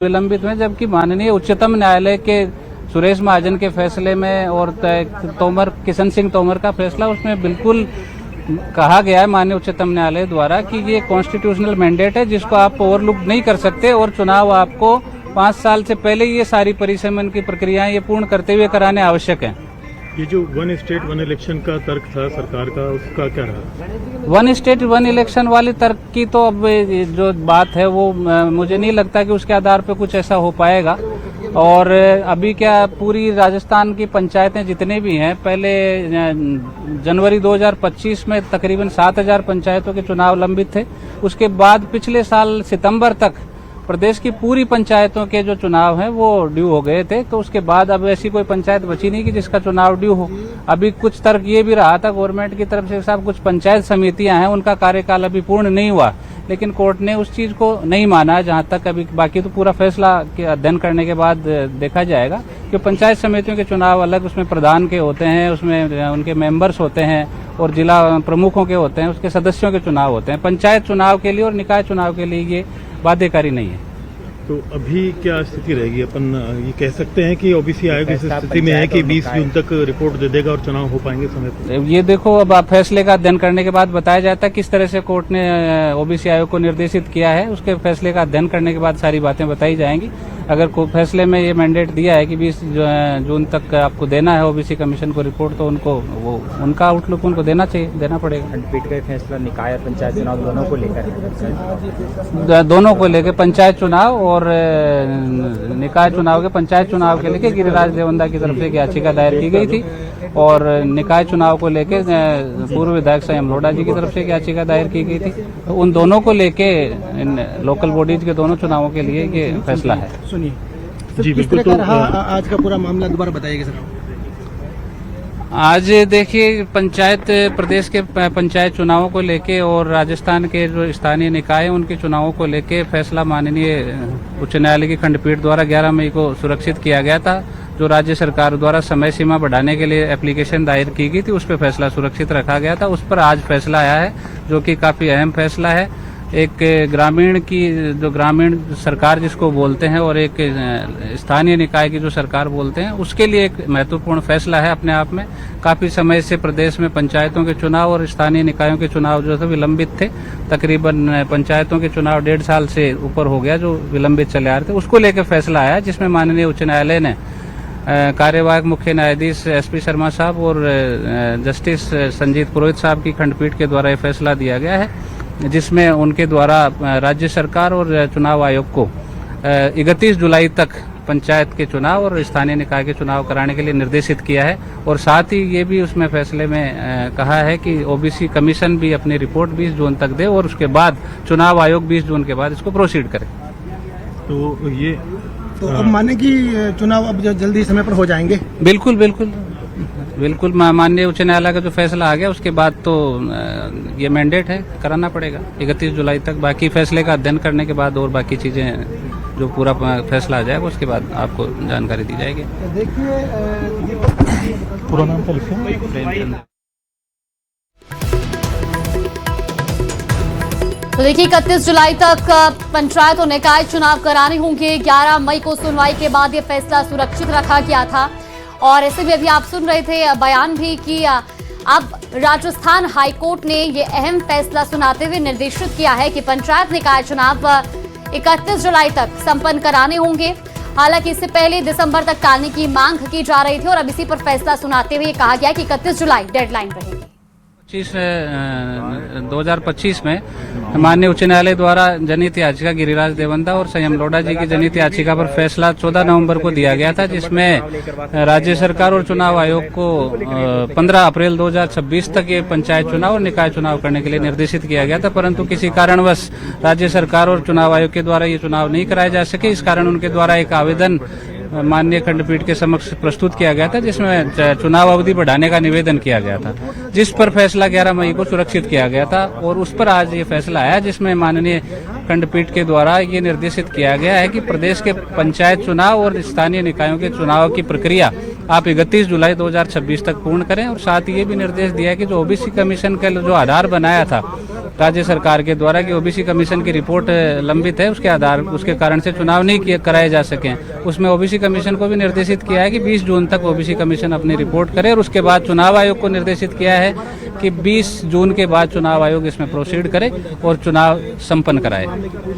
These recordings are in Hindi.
विलंबित में, जबकि माननीय उच्चतम न्यायालय के सुरेश महाजन के फैसले में और किशन सिंह तोमर का फैसला, उसमें बिल्कुल कहा गया है माननीय उच्चतम न्यायालय द्वारा कि ये कॉन्स्टिट्यूशनल मैंडेट है जिसको आप ओवरलुक नहीं कर सकते और चुनाव आपको 5 साल से पहले ये सारी परिसमन की प्रक्रियाएं ये पूर्ण करते हुए कराने आवश्यक हैं। ये जो वन स्टेट वन इलेक्शन का तर्क था सरकार का, उसका क्या रहा? वन स्टेट वन इलेक्शन वाली तर्क की तो अब जो बात है वो मुझे नहीं लगता कि उसके आधार पे कुछ ऐसा हो पाएगा। और अभी क्या पूरी राजस्थान की पंचायतें जितने भी हैं, पहले जनवरी 2025 में तकरीबन 7000 पंचायतों के चुनाव लंबित थे। उसके बाद पिछले साल सितंबर तक प्रदेश की पूरी पंचायतों के जो चुनाव हैं वो ड्यू हो गए थे। तो उसके बाद अब ऐसी कोई पंचायत बची नहीं कि जिसका चुनाव ड्यू हो। अभी कुछ तर्क ये भी रहा था गवर्नमेंट की तरफ से, साहब कुछ पंचायत समितियां हैं उनका कार्यकाल अभी पूर्ण नहीं हुआ, लेकिन कोर्ट ने उस चीज को नहीं माना जहां तक अभी। बाकी तो पूरा फैसला के अध्ययन करने के बाद देखा जाएगा कि पंचायत समितियों के चुनाव अलग, उसमें प्रधान के होते हैं, उसमें उनके मेंबर्स होते हैं और जिला प्रमुखों के होते हैं, उसके सदस्यों के चुनाव होते हैं। पंचायत चुनाव के लिए और निकाय चुनाव के लिए ये बाध्यकारी नहीं है। तो अभी क्या स्थिति रहेगी? अपन ये कह सकते हैं कि ओबीसी आयोग इस स्थिति में है कि 20 जून तक रिपोर्ट दे देगा और चुनाव हो पाएंगे समय पर? ये देखो, अब आप फैसले का अध्ययन करने के बाद बताया जाता है किस तरह से कोर्ट ने ओबीसी आयोग को निर्देशित किया है। उसके फैसले का अध्ययन करने के बाद सारी बातें बताई जाएंगी। अगर फैसले में ये मैंडेट दिया है कि 20 जून तक आपको देना है ओबीसी कमीशन को रिपोर्ट, तो उनको वो उनका आउटलुक उनको देना चाहिए, देना पड़ेगा। खंडपीठ का फैसला निकाय और पंचायत चुनाव दोनों को लेकर, दोनों को लेकर, पंचायत चुनाव और निकाय चुनाव के, पंचायत चुनाव के लेके गिरिराज देवंदा की तरफ से एक याचिका दायर की गई थी और निकाय चुनाव को लेके पूर्व विधायक संयम लोढ़ा जी की तरफ से एक याचिका दायर की गई थी। तो उन दोनों को लेके लोकल बॉडीज के दोनों चुनावों के लिए ये फैसला है। जी किस बिल्कुल। तरह का रहा आज का पूरा मामला, दोबारा बताइएगा सर। आज देखिए, प्रदेश के पंचायत चुनावों को लेके और राजस्थान के जो स्थानीय निकाय हैं उनके चुनावों को लेके फैसला माननीय उच्च न्यायालय की खंडपीठ द्वारा 11 मई को सुरक्षित किया गया था। जो राज्य सरकार द्वारा समय सीमा बढ़ाने के लिए एप्लीकेशन दायर की गई थी, उस पर फैसला सुरक्षित रखा गया था। उस पर आज फैसला आया है जो कि काफी अहम फैसला है। एक ग्रामीण की, जो ग्रामीण सरकार जिसको बोलते हैं, और एक स्थानीय निकाय की जो सरकार बोलते हैं, उसके लिए एक महत्वपूर्ण फैसला है अपने आप में। काफी समय से प्रदेश में पंचायतों के चुनाव और स्थानीय निकायों के चुनाव जो थे विलंबित थे। तकरीबन पंचायतों के चुनाव 1.5 साल से ऊपर हो गया जो विलंबित चले आ रहे थे। उसको लेकर फैसला आया जिसमें माननीय उच्च न्यायालय ने कार्यवाहक मुख्य न्यायाधीश एसपी शर्मा साहब और जस्टिस संजीत पुरोहित साहब की खंडपीठ के द्वारा ये फैसला दिया गया है, जिसमें उनके द्वारा राज्य सरकार और चुनाव आयोग को 31 जुलाई तक पंचायत के चुनाव और स्थानीय निकाय के चुनाव कराने के लिए निर्देशित किया है। और साथ ही ये भी उसमें फैसले में कहा है कि ओबीसी कमीशन भी अपनी रिपोर्ट 20 जून तक दे और उसके बाद चुनाव आयोग 20 जून के बाद इसको प्रोसीड करे। तो अब माने कि चुनाव अब जल्दी समय पर हो जाएंगे? बिल्कुल बिल्कुल बिल्कुल। माननीय उच्च न्यायालय का जो फैसला आ गया उसके बाद तो ये मैंडेट है, कराना पड़ेगा 31 जुलाई तक। बाकी फैसले का अध्ययन करने के बाद और बाकी चीजें जो पूरा फैसला आ जाएगा उसके बाद आपको जानकारी दी जाएगी। देखिए, पूरा नाम क्या लिखें? तो देखिए, 31 जुलाई तक पंचायत और निकाय चुनाव कराने होंगे। 11 मई को सुनवाई के बाद ये फैसला सुरक्षित रखा गया था। और ऐसे भी अभी आप सुन रहे थे बयान भी कि अब राजस्थान हाईकोर्ट ने ये अहम फैसला सुनाते हुए निर्देशित किया है कि पंचायत निकाय चुनाव 31 जुलाई तक संपन्न कराने होंगे। हालांकि इससे पहले दिसंबर तक टालने की मांग की जा रही थी और अब इसी पर फैसला सुनाते हुए कहा गया कि 31 जुलाई डेडलाइन रहेगी। 2025 में माननीय उच्च न्यायालय द्वारा जनहित याचिका गिरिराज देवंदा और संयम लोढ़ा जी की जनहित याचिका पर फैसला 14 नवंबर को दिया गया था, जिसमें राज्य सरकार और चुनाव आयोग को 15 अप्रैल 2026 तक ये पंचायत चुनाव और निकाय चुनाव करने के लिए निर्देशित किया गया था। परंतु किसी कारणवश राज्य सरकार और चुनाव आयोग के द्वारा ये चुनाव नहीं कराए जा सके। इस कारण उनके द्वारा एक आवेदन माननीय खंडपीठ के समक्ष प्रस्तुत किया गया था, जिसमें चुनाव अवधि बढ़ाने का निवेदन किया गया था, जिस पर फैसला 11 मई को सुरक्षित किया गया था। और उस पर आज ये फैसला आया जिसमें माननीय खंडपीठ के द्वारा ये निर्देशित किया गया है कि प्रदेश के पंचायत चुनाव और स्थानीय निकायों के चुनाव की प्रक्रिया आप 31 जुलाई 2026 तक पूर्ण करें। और साथ ही ये भी निर्देश दिया है कि जो ओबीसी कमीशन का जो आधार बनाया था राज्य सरकार के द्वारा कि ओबीसी कमीशन की रिपोर्ट लंबित है, उसके कारण से चुनाव नहीं कराए जा सके। उसमें ओबीसी कमीशन को भी निर्देशित किया है कि 20 जून तक ओबीसी कमीशन अपनी रिपोर्ट करे, और उसके बाद चुनाव आयोग को निर्देशित किया है कि 20 जून के बाद चुनाव आयोग इसमें प्रोसीड करे और चुनाव संपन्न कराए।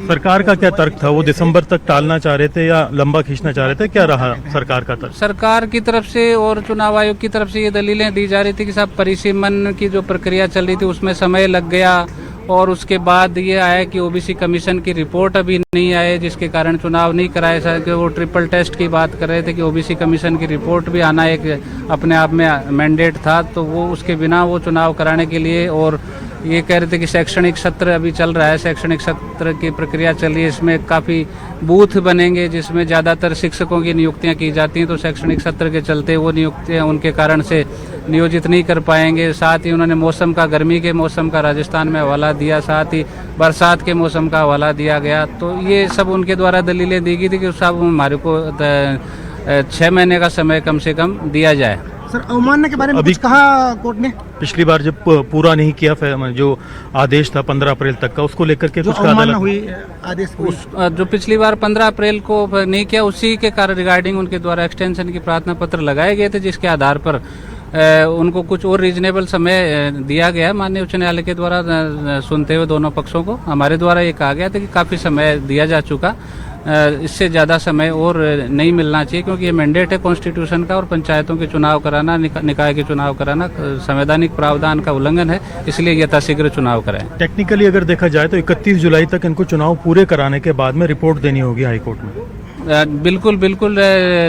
सरकार का क्या तर्क था? वो दिसंबर तक टालना चाह रहे थे या लंबा खींचना चाह रहे थे? क्या रहा सरकार का तर्क? सरकार की तरफ से और चुनाव आयोग की तरफ से ये दलीलें दी जा रही थी कि साहब परिसीमन की जो प्रक्रिया चल रही थी उसमें समय लग गया, और उसके बाद ये आया कि ओबीसी कमीशन की रिपोर्ट अभी नहीं आए, जिसके कारण चुनाव नहीं कराए जा सके। वो ट्रिपल टेस्ट की बात कर रहे थे कि ओबीसी कमीशन की रिपोर्ट भी आना एक अपने आप में मैंडेट था, तो वो उसके बिना वो चुनाव कराने के लिए, और ये कह रहे थे कि शैक्षणिक सत्र अभी चल रहा है, शैक्षणिक सत्र की प्रक्रिया चल रही है, इसमें काफ़ी बूथ बनेंगे जिसमें ज़्यादातर शिक्षकों की नियुक्तियां की जाती हैं, तो शैक्षणिक सत्र के चलते वो नियुक्तियां उनके कारण से नियोजित नहीं कर पाएंगे। साथ ही उन्होंने मौसम का, गर्मी के मौसम का राजस्थान में हवाला दिया, साथ ही बरसात के मौसम का हवाला दिया गया। तो ये सब उनके द्वारा दलीलें दी गई थी कि साहब हमारे को 6 महीने का समय कम से कम दिया जाए। सर, अवमानना के बारे में कुछ कहा कोर्ट ने? पिछली बार जब पूरा नहीं किया जो आदेश था 15 अप्रैल तक का, उसको लेकर के कुछ अवमानना हुई आदेश हुई। जो पिछली बार 15 अप्रैल को नहीं किया, उसी के कारण रिगार्डिंग उनके द्वारा एक्सटेंशन की प्रार्थना पत्र लगाए गए थे, जिसके आधार पर उनको कुछ और रीजनेबल समय दिया गया है माननीय उच्च न्यायालय के द्वारा। सुनते हुए दोनों पक्षों को हमारे द्वारा ये कहा गया था कि काफ़ी समय दिया जा चुका, इससे ज़्यादा समय और नहीं मिलना चाहिए, क्योंकि ये मैंडेट है कॉन्स्टिट्यूशन का, और पंचायतों के चुनाव कराना, निकाय के चुनाव कराना संवैधानिक प्रावधान का उल्लंघन है, इसलिए यथाशीघ्र चुनाव कराएं। टेक्निकली अगर देखा जाए तो 31 जुलाई तक इनको चुनाव पूरे कराने के बाद में रिपोर्ट देनी होगी हाईकोर्ट में। बिल्कुल बिल्कुल,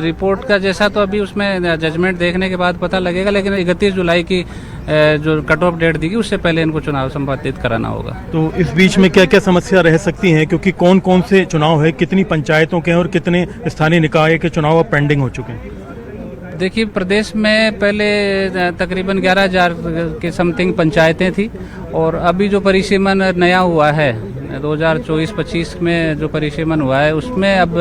रिपोर्ट का जैसा तो अभी उसमें जजमेंट देखने के बाद पता लगेगा, लेकिन 31 जुलाई की जो कट ऑफ डेट दी गई उससे पहले इनको चुनाव संपादित कराना होगा। तो इस बीच में क्या क्या समस्या रह सकती हैं, क्योंकि कौन कौन से चुनाव है, कितनी पंचायतों के हैं और कितने स्थानीय निकाय के चुनाव अब पेंडिंग हो चुके हैं? देखिए, प्रदेश में पहले तकरीबन 11,000 के समथिंग पंचायतें थी, और अभी जो परिसीमन नया हुआ है 2024-25 में जो परिसीमन हुआ है, उसमें अब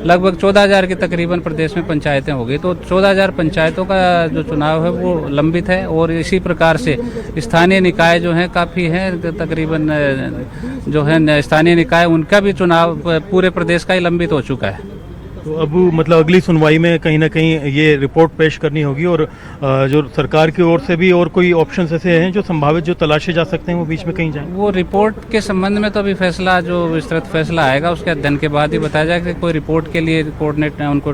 लगभग 14,000 के तकरीबन प्रदेश में पंचायतें हो गई। तो 14,000 पंचायतों का जो चुनाव है वो लंबित है, और इसी प्रकार से स्थानीय निकाय जो हैं काफ़ी हैं, तकरीबन जो है स्थानीय निकाय उनका भी चुनाव पूरे प्रदेश का ही लंबित हो चुका है। तो अब मतलब अगली सुनवाई में कहीं ना कहीं ये रिपोर्ट पेश करनी होगी, और जो सरकार की ओर से भी और कोई ऑप्शन ऐसे हैं जो संभावित जो तलाशे जा सकते हैं, वो बीच में कहीं जाएं? वो रिपोर्ट के संबंध में तो अभी फैसला, जो विस्तृत फैसला आएगा उसके अध्ययन के बाद ही बताया जाएगा कि कोई रिपोर्ट के लिए कोर्ट ने उनको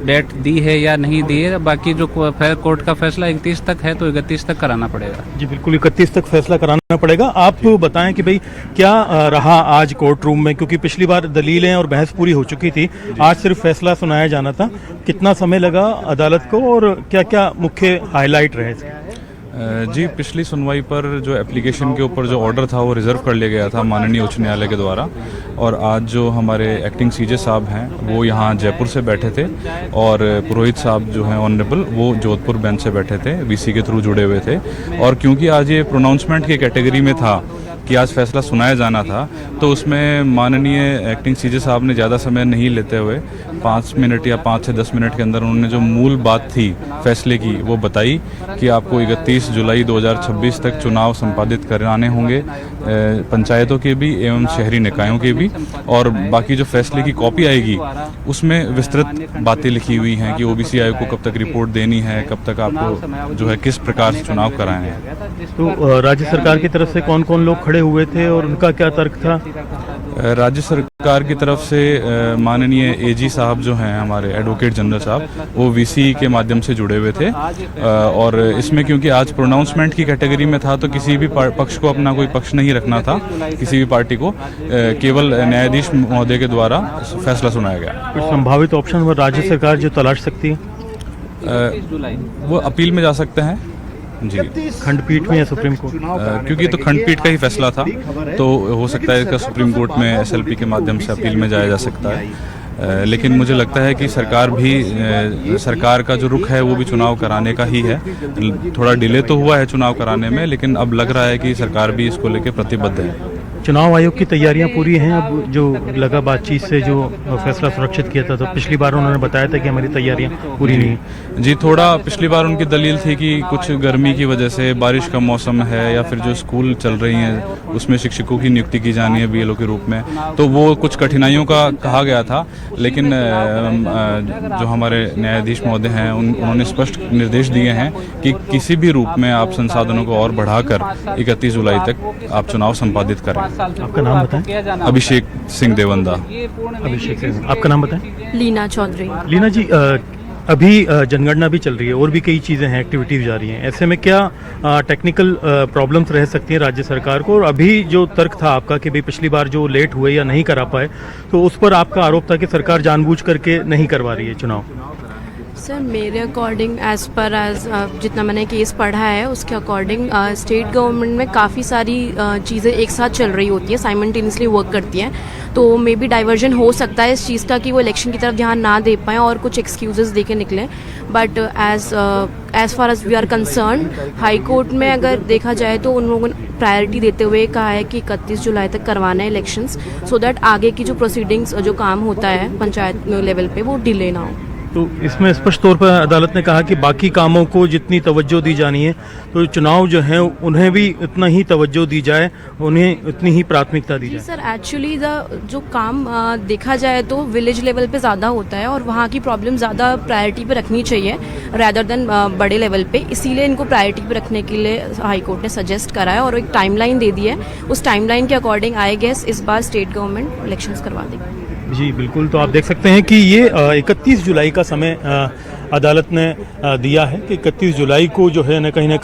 डेट दी है या नहीं दी है। बाकी जो कोर्ट का फैसला 31 तक है, तो 31 तक कराना पड़ेगा। जी बिल्कुल, 31 तक फैसला कराना पड़ेगा। आप बताएं कि भाई क्या रहा आज कोर्ट रूम में, क्योंकि पिछली बार दलीलें और बहस पूरी हो चुकी थी, आज सिर्फ फैसला सुनाया जाना था। कितना समय लगा अदालत को और क्या क्या मुख्य हाईलाइट रहे? जी, पिछली सुनवाई पर जो एप्लीकेशन के ऊपर जो ऑर्डर था वो रिजर्व कर लिया गया था माननीय उच्च न्यायालय के द्वारा, और आज जो हमारे एक्टिंग सीजे साहब हैं वो यहाँ जयपुर से बैठे थे, और पुरोहित साहब जो हैं ऑनरेबल वो जोधपुर बेंच से बैठे थे, वीसी के थ्रू जुड़े हुए थे। और क्योंकि आज ये प्रोनाउंसमेंट की कैटेगरी में था कि आज फैसला सुनाया जाना था, तो उसमें माननीय एक्टिंग सीजे साहब ने ज़्यादा समय नहीं लेते हुए 5 मिनट या 5 से 10 मिनट के अंदर उन्होंने जो मूल बात थी फैसले की वो बताई कि आपको 31 जुलाई 2026 तक चुनाव संपादित कराने होंगे, पंचायतों के भी एवं शहरी निकायों के भी, और बाकी जो फैसले की कॉपी आएगी उसमें विस्तृत बातें लिखी हुई हैं कि ओबीसी आयोग को कब तक रिपोर्ट देनी है, कब तक आपको जो है किस प्रकार से चुनाव कराए हैं। तो राज्य सरकार की तरफ से कौन कौन लोग खड़े हुए थे और उनका क्या तर्क था? राज्य सरकार की तरफ से माननीय एजी साहब जो हैं हमारे एडवोकेट जनरल साहब, वो वीसी के माध्यम से जुड़े हुए थे, और इसमें क्योंकि आज प्रोनाउंसमेंट की कैटेगरी में था तो किसी भी पक्ष को अपना कोई पक्ष नहीं रखना था, किसी भी पार्टी को, केवल न्यायाधीश महोदय के द्वारा फैसला सुनाया गया। कुछ संभावित ऑप्शन वो राज्य सरकार जो तलाश सकती है? वो अपील में जा सकते हैं जी, खंडपीठ में या सुप्रीम कोर्ट? क्योंकि तो खंडपीठ का ही फैसला था, तो हो सकता है इसका सुप्रीम कोर्ट में एसएलपी के माध्यम से अपील में जाया जा सकता है। लेकिन मुझे लगता है कि सरकार का जो रुख है वो भी चुनाव कराने का ही है। थोड़ा डिले तो हुआ है चुनाव कराने में, लेकिन अब लग रहा है कि सरकार भी इसको लेकर प्रतिबद्ध है। चुनाव आयोग की तैयारियां पूरी हैं। अब जो लगा बातचीत से जो फैसला सुरक्षित किया था, तो पिछली बार उन्होंने बताया था कि हमारी तैयारियां पूरी नहीं हैं। जी, थोड़ा पिछली बार उनकी दलील थी कि कुछ गर्मी की वजह से, बारिश का मौसम है या फिर जो स्कूल चल रही हैं उसमें शिक्षकों की नियुक्ति की जानी है बीएलओ के रूप में, तो वो कुछ कठिनाइयों का कहा गया था। लेकिन जो हमारे न्यायाधीश महोदय हैं उन्होंने स्पष्ट निर्देश दिए हैं कि किसी भी रूप में आप संसाधनों को और बढ़ाकर 31 जुलाई तक आप चुनाव संपादित करें। आपका नाम बताएं। अभिषेक सिंह देवंदा। अभिषेक सिंह, आपका नाम बताएं। लीना चौधरी। लीना जी, अभी जनगणना भी चल रही है और भी कई चीज़ें हैं, एक्टिविटीज़ जा रही हैं। ऐसे में क्या टेक्निकल प्रॉब्लम्स रह सकती हैं राज्य सरकार को? और अभी जो तर्क था आपका कि भाई पिछली बार जो लेट हुए या नहीं करा पाए, तो उस पर आपका आरोप था कि सरकार जानबूझ करके नहीं करवा रही है चुनाव। सर, मेरे अकॉर्डिंग एज़ पर जितना मैंने केस पढ़ा है उसके अकॉर्डिंग स्टेट गवर्नमेंट में काफ़ी सारी चीज़ें एक साथ चल रही होती हैं, साइमल्टेनियसली वर्क करती हैं, तो मे बी डाइवर्जन हो सकता है इस चीज़ का कि वो इलेक्शन की तरफ ध्यान ना दे पाएँ और कुछ एक्सक्यूजेस दे के निकलें। But as far as we are concern, high court में अगर देखा जाए तो उन लोगों ने प्रायोरिटी देते हुए कहा है कि 31 जुलाई तक करवाना है इलेक्शंस, सो दैट आगे की जो प्रोसीडिंग्स जो काम होता है पंचायत लेवल पे वो डिले ना हो। तो इसमें स्पष्ट तौर पर अदालत ने कहा कि बाकी कामों को जितनी तवज्जो दी जानी है, तो चुनाव जो है उन्हें भी उतना ही तवज्जो दी जाए, उन्हें उतनी ही प्राथमिकता दी जी जाए। सर, एक्चुअली जो काम देखा जाए तो विलेज लेवल पे ज़्यादा होता है और वहाँ की प्रॉब्लम ज़्यादा प्रायोरिटी पे रखनी चाहिए रैदर देन बड़े लेवल पे, इसीलिए इनको प्रायोरिटी पे रखने के लिए हाई कोर्ट ने सजेस्ट करा है और एक टाइमलाइन दे दी है। उस टाइमलाइन के अकॉर्डिंग आई गेस इस बार स्टेट गवर्नमेंट इलेक्शंस करवा देगी। जी बिल्कुल, तो आप देख सकते हैं कि ये 31 जुलाई का समय अदालत ने दिया है कि 31 जुलाई को जो है न कहीं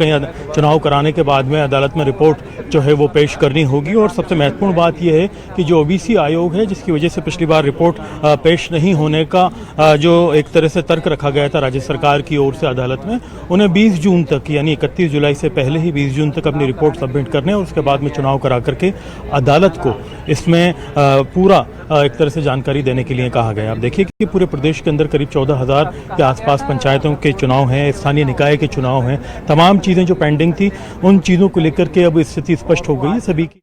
चुनाव कराने के बाद में अदालत में रिपोर्ट जो है वो पेश करनी होगी। और सबसे महत्वपूर्ण बात यह है कि जो ओबीसी आयोग है, जिसकी वजह से पिछली बार रिपोर्ट पेश नहीं होने का जो एक तरह से तर्क रखा गया था राज्य सरकार की ओर से अदालत में, उन्हें 20 जून तक यानी 31 जुलाई से पहले ही 20 जून तक अपनी रिपोर्ट सबमिट करने और उसके बाद में चुनाव करा करके अदालत को इसमें पूरा एक तरह से जानकारी देने के लिए कहा गया। आप देखिए कि पूरे प्रदेश के अंदर करीब 14,000 के आसपास पंचायतों के चुनाव हैं, स्थानीय निकाय के चुनाव हैं, तमाम चीज़ें जो पेंडिंग थी उन चीज़ों को लेकर के अब स्थिति स्पष्ट हो गई है सभी की।